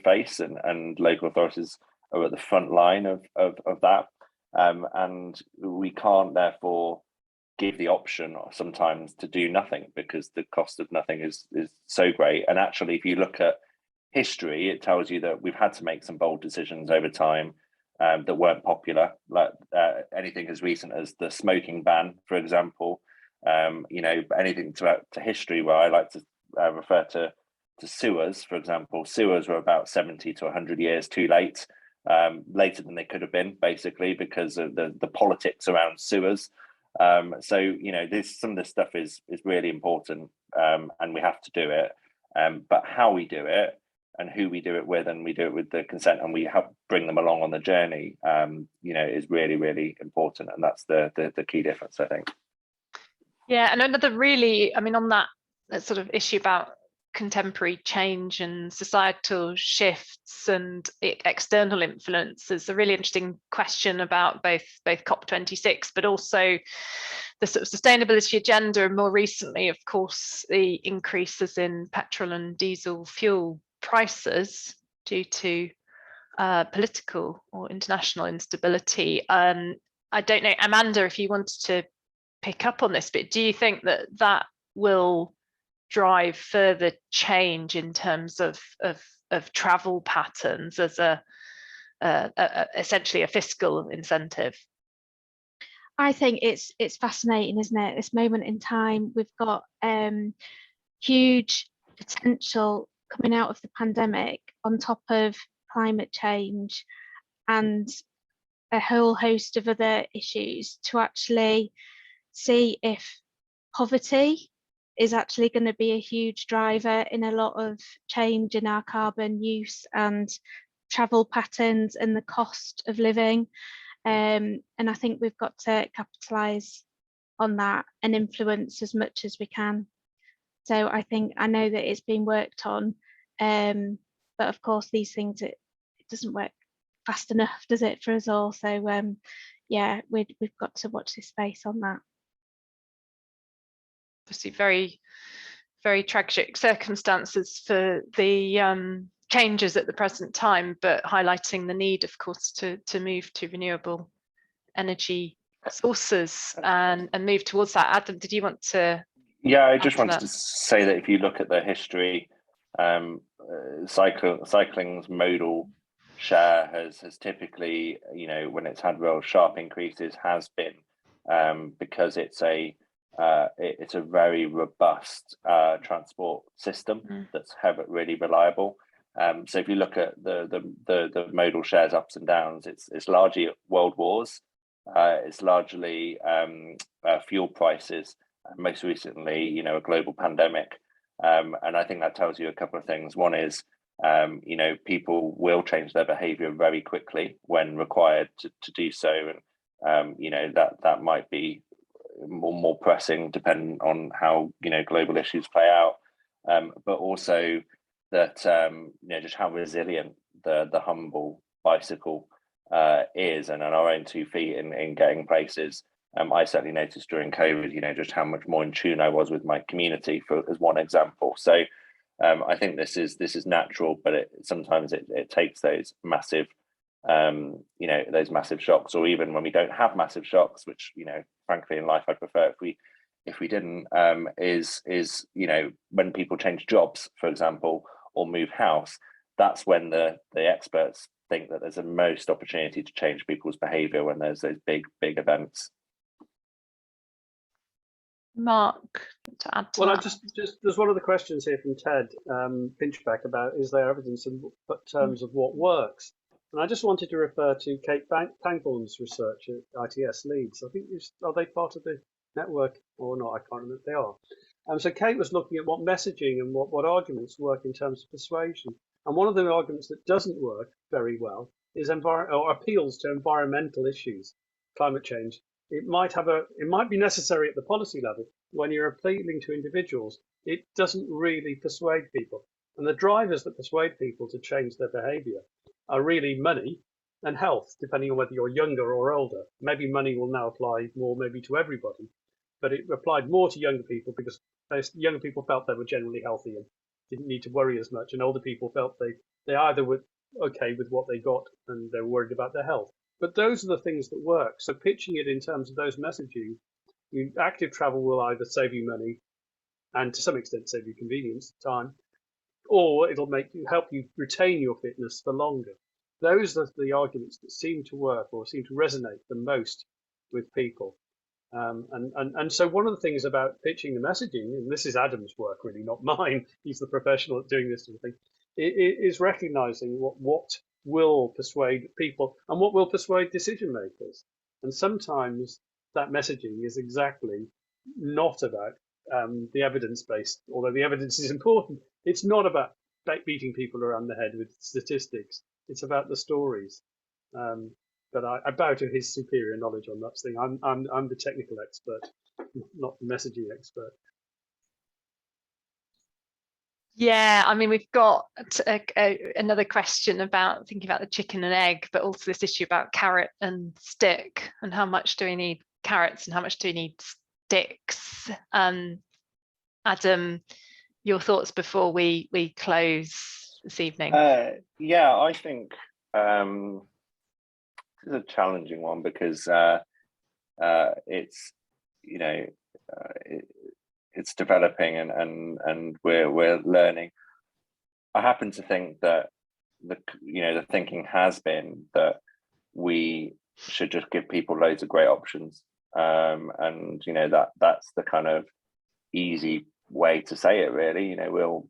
face, and local authorities are at the front line of that. And we can't therefore give the option sometimes to do nothing, because the cost of nothing is so great. And actually, if you look at history, it tells you that we've had to make some bold decisions over time that weren't popular, like anything as recent as the smoking ban, for example. You know, anything to history, where I like to refer to sewers, for example. Sewers were about 70 to 100 years too late, later than they could have been, basically, because of the politics around sewers. So, you know, some of this stuff is really important, and we have to do it. But how we do it and who we do it with, and we do it with the consent, and we help bring them along on the journey, you know, is really, really important. And that's the key difference, I think. Yeah, and another really, I mean, on that sort of issue about contemporary change and societal shifts and external influence, is a really interesting question about both COP26, but also the sort of sustainability agenda, and more recently, of course, the increases in petrol and diesel fuel prices due to political or international instability. I don't know, Amanda, if you wanted to pick up on this, but do you think that will drive further change in terms of travel patterns as essentially a fiscal incentive? I think it's fascinating, isn't it? This moment in time, we've got huge potential coming out of the pandemic, on top of climate change and a whole host of other issues, to actually see if poverty is actually going to be a huge driver in a lot of change in our carbon use and travel patterns and the cost of living. And I think we've got to capitalise on that and influence as much as we can. So I know that it's been worked on, but of course these things, it doesn't work fast enough, does it, for us all? So yeah, we've got to watch this space on that. Obviously very, very tragic circumstances for the changes at the present time, but highlighting the need, of course, to move to renewable energy sources and move towards that. Adam, did you want to? Yeah, I just wanted to say that if you look at the history, cycling's modal share has typically, you know, when it's had real sharp increases, has been because it's a very robust transport system that's really reliable. So if you look at the modal shares ups and downs, it's largely world wars, it's largely fuel prices, and most recently, you know, a global pandemic. And I think that tells you a couple of things. One is, you know, people will change their behavior very quickly when required to do so. And, you know, that might be more pressing depending on how, you know, global issues play out. But also that, you know, just how resilient the humble bicycle is, and on our own 2 feet in getting places. I certainly noticed during COVID, you know, just how much more in tune I was with my community, as one example. So I think this is natural, but sometimes it takes those massive, you know, those massive shocks, or even when we don't have massive shocks, which, you know, frankly in life I'd prefer if we didn't, is you know, when people change jobs, for example, or move house, that's when the experts think that there's the most opportunity to change people's behavior, when there's those big events. Mark, to add to well, that. I just there's one of the questions here from Ted Pinchback about, is there evidence in terms of what works? And I just wanted to refer to Kate Pangborn's research at ITS Leeds. I think, are they part of the network or not? I can't remember if they are. So Kate was looking at what messaging and what arguments work in terms of persuasion. And one of the arguments that doesn't work very well is appeals to environmental issues, climate change. It might be necessary at the policy level. When you're appealing to individuals, it doesn't really persuade people. And the drivers that persuade people to change their behavior are really money and health, depending on whether you're younger or older. Maybe money will now apply more maybe to everybody, but it applied more to younger people because younger people felt they were generally healthy and didn't need to worry as much, and older people felt they either were okay with what they got and they were worried about their health. But those are the things that work. So pitching it in terms of those messaging, active travel will either save you money and to some extent save you convenience, time, or it'll help you retain your fitness for longer. Those are the arguments that seem to work or seem to resonate the most with people. And so one of the things about pitching the messaging, and this is Adam's work really, not mine, he's the professional at doing this sort of thing, is recognizing what will persuade people and what will persuade decision makers. And sometimes that messaging is exactly not about the evidence-based, although the evidence is important. It's not about beating people around the head with statistics. It's about the stories. But I bow to his superior knowledge on that thing. I'm the technical expert, not the messaging expert. Yeah, I mean, we've got another question about thinking about the chicken and egg, but also this issue about carrot and stick, and how much do we need carrots and how much do we need sticks? Adam, your thoughts before we close this evening? Yeah, I think this is a challenging one because it's, you know, it's developing and we're learning. I happen to think that the thinking has been that we should just give people loads of great options, and you know that's the kind of easy way to say it, really. You know, we'll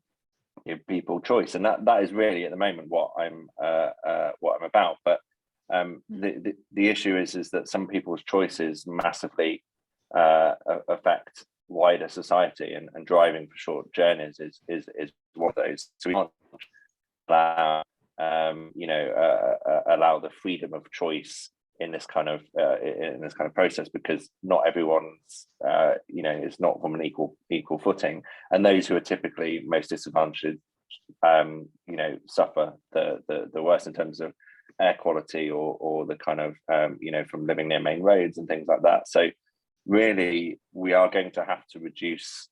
give people choice, and that is really at the moment what I'm about. But the issue is that some people's choices massively affect wider society, and driving for short journeys is one of those. So we can't allow allow the freedom of choice in this kind of process, because not everyone's it's not from an equal footing, and those who are typically most disadvantaged suffer the worst in terms of air quality or the kind of from living near main roads and things like that. So really we are going to have to reduce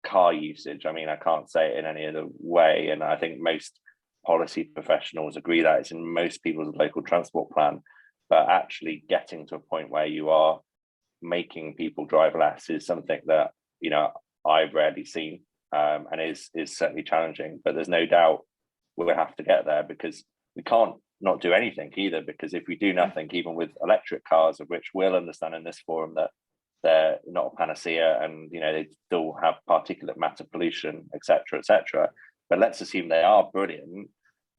car usage. I mean, I can't say it in any other way, and I think most policy professionals agree that it's in most people's local transport plan. But actually getting to a point where you are making people drive less is something that I've rarely seen, and is certainly challenging. But there's no doubt we'll have to get there, because we can't not do anything either. Because if we do nothing, even with electric cars, of which we'll understand in this forum that they're not a panacea, and they still have particulate matter pollution, etc. But let's assume they are brilliant.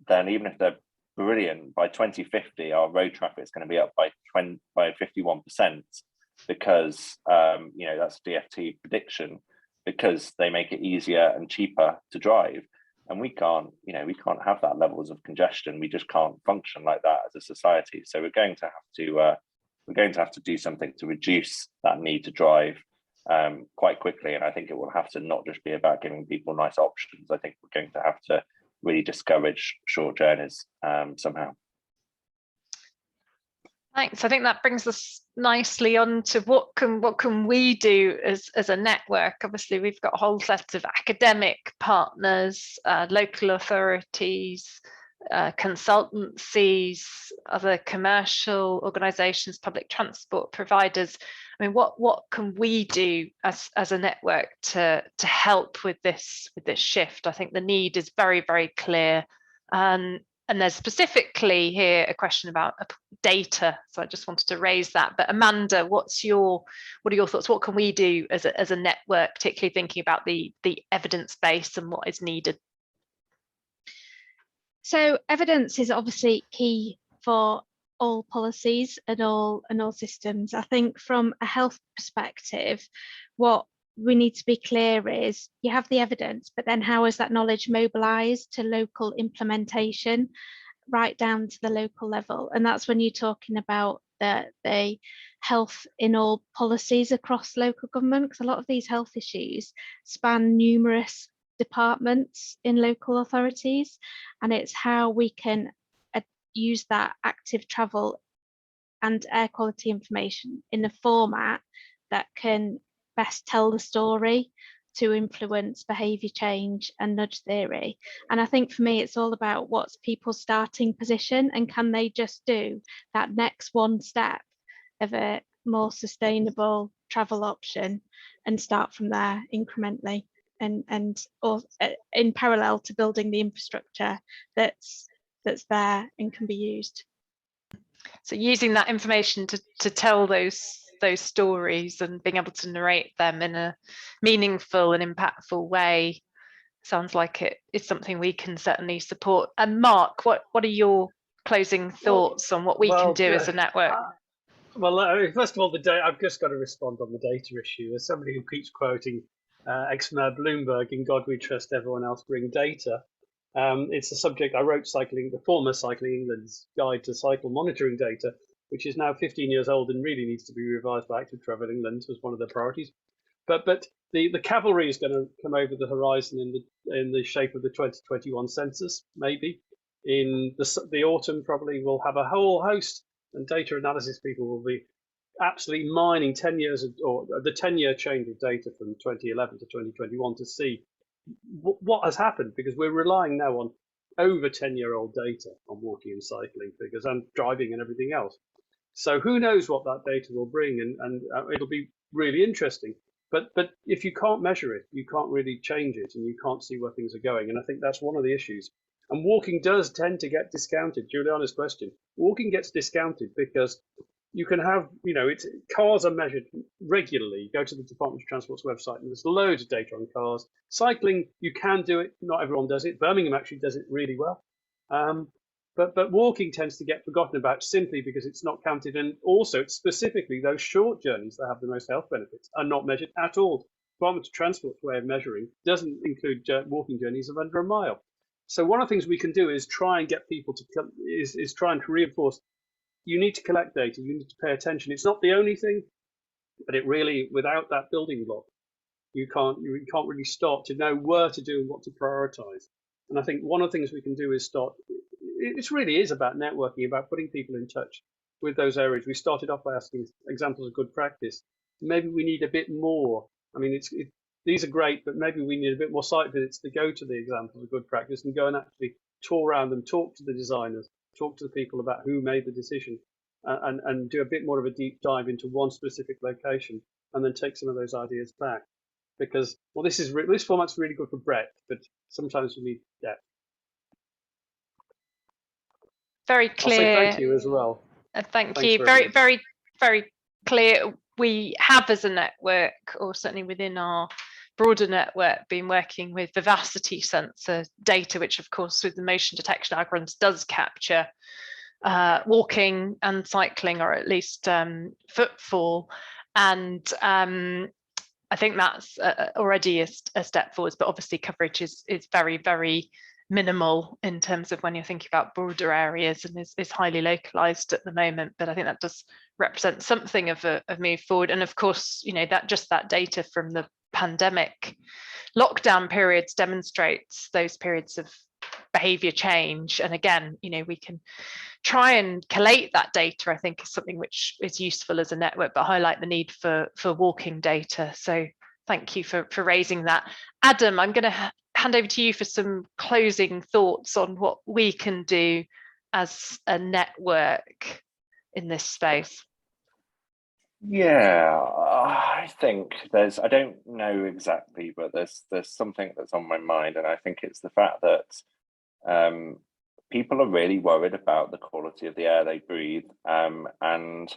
Then even if they're brilliant, by 2050 our road traffic is going to be up by 51%, because that's DFT prediction, because they make it easier and cheaper to drive. And we can't have that levels of congestion. We just can't function like that as a society. So we're going to have to do something to reduce that need to drive quite quickly. And I think it will have to not just be about giving people nice options. I think we're going to have to really discourage short journeys somehow. Thanks. I think that brings us nicely on to what can we do as a network. Obviously, we've got a whole set of academic partners, local authorities, consultancies, other commercial organisations, public transport providers. I mean, what can we do as a network to help with this shift? I think the need is very, very clear. And there's specifically here a question about data. So I just wanted to raise that. But Amanda, what are your thoughts? What can we do as a network, particularly thinking about the evidence base and what is needed? So evidence is obviously key for all policies and all systems. I think from a health perspective, what we need to be clear is you have the evidence, but then how is that knowledge mobilized to local implementation, right down to the local level? And that's when you're talking about the health in all policies across local government, because a lot of these health issues span numerous departments in local authorities, and it's how we can use that active travel and air quality information in a format that can best tell the story to influence behaviour change and nudge theory. And I think for me, it's all about what's people's starting position, and can they just do that next one step of a more sustainable travel option and start from there incrementally, and in parallel to building the infrastructure that's there and can be used. So using that information to tell those stories and being able to narrate them in a meaningful and impactful way sounds like it is something we can certainly support. And Mark, what are your closing thoughts on what we can do as a network? First of all, the data. I've just got to respond on the data issue. As somebody who keeps quoting ex-Mayor Bloomberg, "In God we trust, everyone else bring data." It's a subject I wrote, the former Cycling England's Guide to Cycle Monitoring Data, which is now 15 years old and really needs to be revised by Active Travel England as one of their priorities. But the cavalry is going to come over the horizon in the shape of the 2021 census, maybe. In the autumn, probably we'll have a whole host, and data analysis people will be absolutely mining 10 years or the 10-year change of data from 2011 to 2021 to see what has happened, because we're relying now on over 10-year-old data on walking and cycling figures and driving and everything else. So who knows what that data will bring, and it'll be really interesting. But if you can't measure it, you can't really change it, and you can't see where things are going. And I think that's one of the issues. And walking does tend to get discounted. Juliana's question, walking gets discounted because you can have, cars are measured regularly. You go to the Department of Transport's website and there's loads of data on cars. Cycling, you can do it. Not everyone does it. Birmingham actually does it really well. But walking tends to get forgotten about simply because it's not counted. And also, it's specifically those short journeys that have the most health benefits are not measured at all. Department of Transport's way of measuring doesn't include walking journeys of under a mile. So one of the things we can do is try and get people to is try and reinforce you need to collect data, you need to pay attention. It's not the only thing, but it really, without that building block, you can't really start to know where to do and what to prioritize. And I think one of the things we can do is start, it really is about networking, about putting people in touch with those areas. We started off by asking examples of good practice. Maybe we need a bit more. I mean, these are great, but maybe we need a bit more site visits to go to the examples of good practice and go and actually tour around them, talk to the designers, talk to the people about who made the decision, and do a bit more of a deep dive into one specific location, and then take some of those ideas back. Because, well, this format's really good for breadth, but sometimes we need depth. Very I'll say clear. thank you as well. Thank Thanks you. very much. Very clear. We have, as a network, or certainly within our broader network, been working with vivacity sensor data, which of course with the motion detection algorithms does capture walking and cycling, or at least footfall. And I think that's already a step forwards, but obviously coverage is very, very minimal in terms of when you're thinking about broader areas, and is highly localized at the moment. But I think that does represent something of a move forward. And of course, you know, that data from the pandemic lockdown periods demonstrates those periods of behavior change. And again, you know, we can try and collate that data, I think, is something which is useful as a network, but highlight the need for walking data. So thank you for raising that. Adam, I'm going to hand over to you for some closing thoughts on what we can do as a network in this space. Yeah, I think I don't know exactly, but there's something that's on my mind, and I think it's the fact that people are really worried about the quality of the air they breathe, and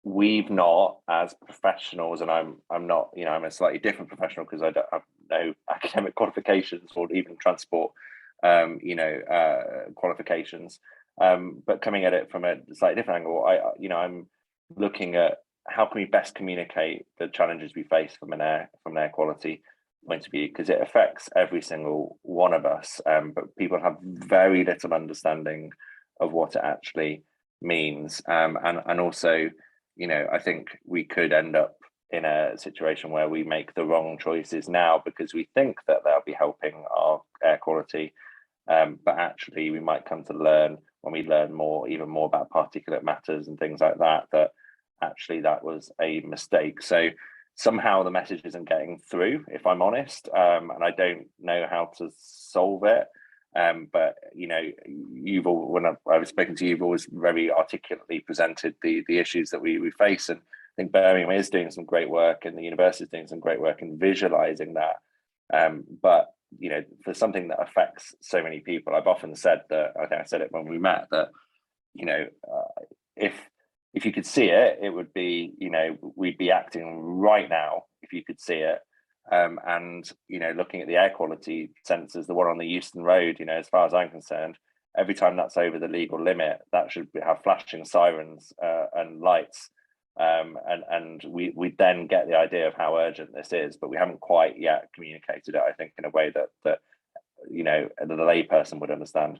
we've not, as professionals, and I'm not, you know, I'm a slightly different professional because I don't have no academic qualifications or even transport, qualifications, but coming at it from a slightly different angle, I'm looking at how can we best communicate the challenges we face from an air quality point of view, because it affects every single one of us, but people have very little understanding of what it actually means, and also, you know, I think we could end up in a situation where we make the wrong choices now because we think that they'll be helping our air quality, but actually we might come to learn, when we learn even more about particulate matters and things like that, that actually that was a mistake. So somehow the message isn't getting through, if I'm honest, and I don't know how to solve it. But you know, when I was speaking to you, you've always very articulately presented the issues that we face, and I think Birmingham is doing some great work, and the university is doing some great work in visualizing that. But you know, for something that affects so many people, I've often said that, I think I said it when we met, that you know, if you could see it, it would be, you know, we'd be acting right now if you could see it. And you know, looking at the air quality sensors, the one on the Euston Road, you know, as far as I'm concerned, every time that's over the legal limit, that should have flashing sirens and lights, and we then get the idea of how urgent this is, but we haven't quite yet communicated it, I think, in a way that you know, the layperson would understand.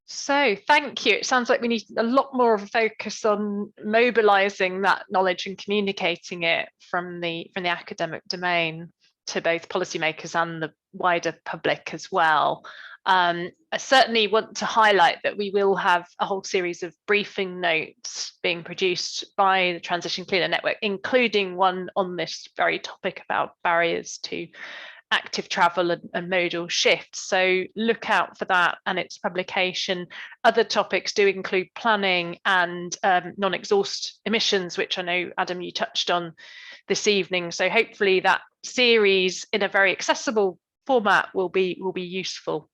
So thank you. It sounds like we need a lot more of a focus on mobilizing that knowledge and communicating it from the academic domain to both policymakers and the wider public as well. I certainly want to highlight that we will have a whole series of briefing notes being produced by the Transition Cleaner Network, including one on this very topic about barriers to active travel and modal shifts. So look out for that and its publication. Other topics do include planning and non-exhaust emissions, which I know, Adam, you touched on this evening. So hopefully that series in a very accessible format will be useful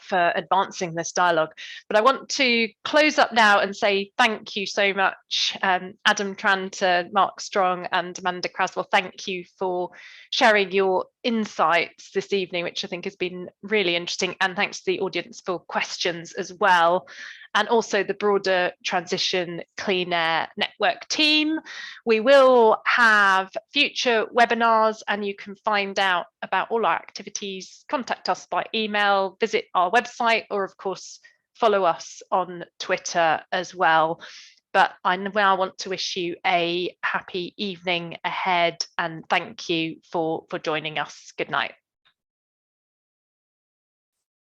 for advancing this dialogue. But I want to close up now and say thank you so much, Adam Tranter, Mark Strong and Amanda Craswell. Thank you for sharing your insights this evening, which I think has been really interesting. And thanks to the audience for questions as well. And also the broader Transition Clean Air Network team. We will have future webinars, and you can find out about all our activities, contact us by email, visit our website, or of course, follow us on Twitter as well. But I now want to wish you a happy evening ahead, and thank you for joining us. Good night.